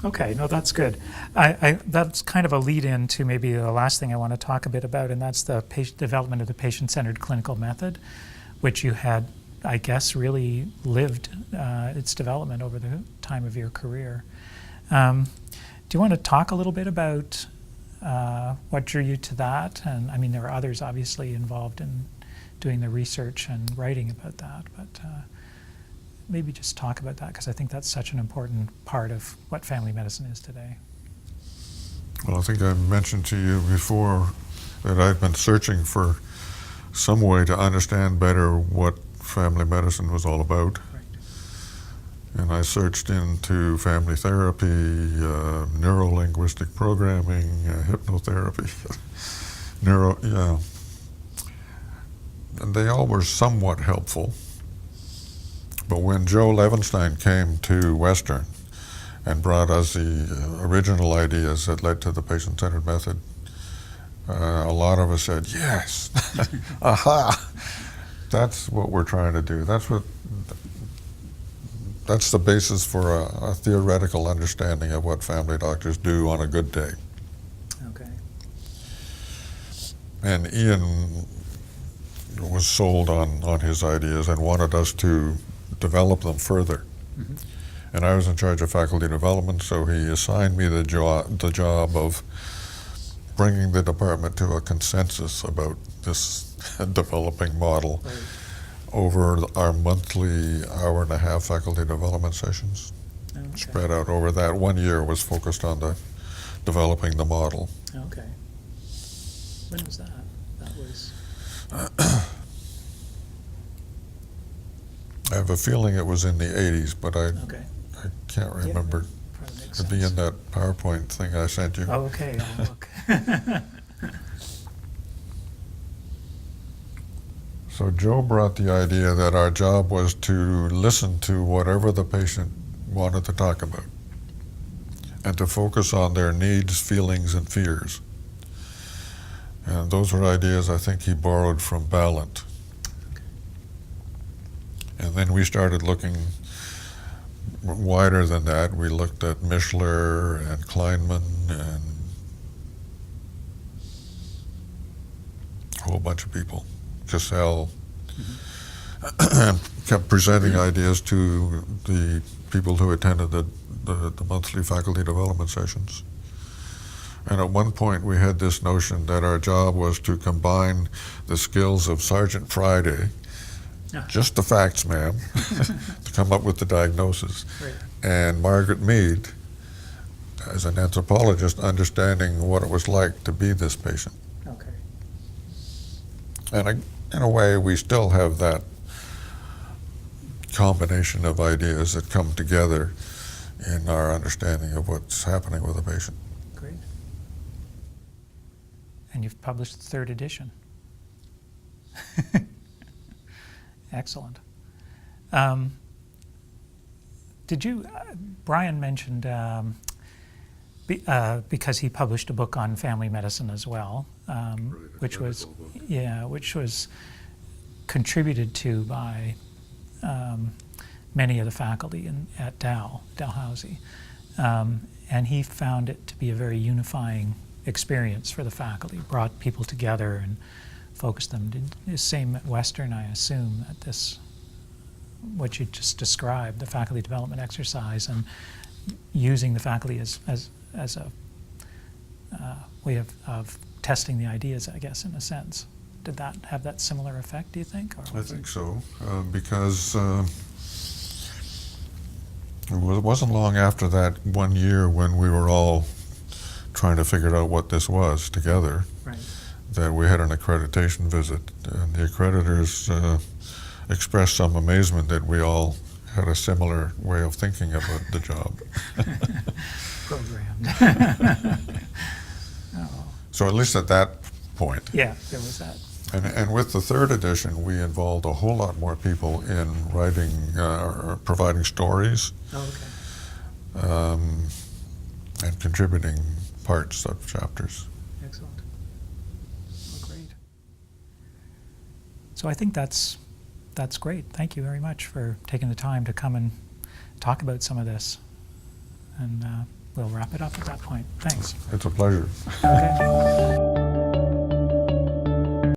Okay, no, that's good. That's kind of a lead-in to maybe the last thing I want to talk a bit about, and that's the development of the patient-centered clinical method, which you had, I guess, really lived its development over the time of your career. Do you want to talk a little bit about what drew you to that? And I mean, there were others obviously involved in doing the research and writing about that, but maybe just talk about that, because I think that's such an important part of what family medicine is today. Well, I think I mentioned to you before that I've been searching for some way to understand better what family medicine was all about. Right. And I searched into family therapy, neuro-linguistic programming, hypnotherapy, and they all were somewhat helpful. But when Joe Levenstein came to Western and brought us the original ideas that led to the patient-centered method, a lot of us said, yes, aha, that's what we're trying to do. That's the basis for a theoretical understanding of what family doctors do on a good day. Okay. And Ian was sold on his ideas and wanted us to develop them further. Mm-hmm. And I was in charge of faculty development, so he assigned me the job of bringing the department to a consensus about this developing model. Right. Over our monthly hour-and-a-half faculty development sessions. Okay. Spread out over that. 1 year was focused on developing the model. Okay. When was that? That was... I have a feeling it was in the 80s, but I can't remember. Yeah, It'd be in that PowerPoint thing I sent you. Oh, okay, I'll look. So Joe brought the idea that our job was to listen to whatever the patient wanted to talk about and to focus on their needs, feelings, and fears. And those were ideas I think he borrowed from Ballant. And then we started looking wider than that. We looked at Mishler and Kleinman and a whole bunch of people. Cassell, and kept presenting ideas to the people who attended the monthly faculty development sessions. And at one point we had this notion that our job was to combine the skills of Sergeant Friday, just the facts, ma'am, to come up with the diagnosis, Right. and Margaret Mead, as an anthropologist, understanding what it was like to be this patient. Okay. And in a way, we still have that combination of ideas that come together in our understanding of what's happening with a patient. Great. And you've published the 3rd edition. Excellent. Did you, Brian mentioned, because he published a book on family medicine as well, which was contributed to by many of the faculty at Dalhousie, and he found it to be a very unifying experience for the faculty. Brought people together and focused them. The same at Western, I assume, at this, what you just described, the faculty development exercise, and using the faculty as a way of testing the ideas, I guess, in a sense. Did that have that similar effect, do you think? Or I think so, because it wasn't long after that 1 year when we were all trying to figure out what this was together, right. that we had an accreditation visit, and the accreditors expressed some amazement that we all had a similar way of thinking about the job. Programmed. Oh. So at least at that point. Yeah, there was that. And with the 3rd edition, we involved a whole lot more people in writing or providing stories. Oh, okay. And contributing parts of chapters. Excellent. Oh, great. So I think that's great. Thank you very much for taking the time to come and talk about some of this. And we'll wrap it up at that point. Thanks. It's a pleasure. Okay.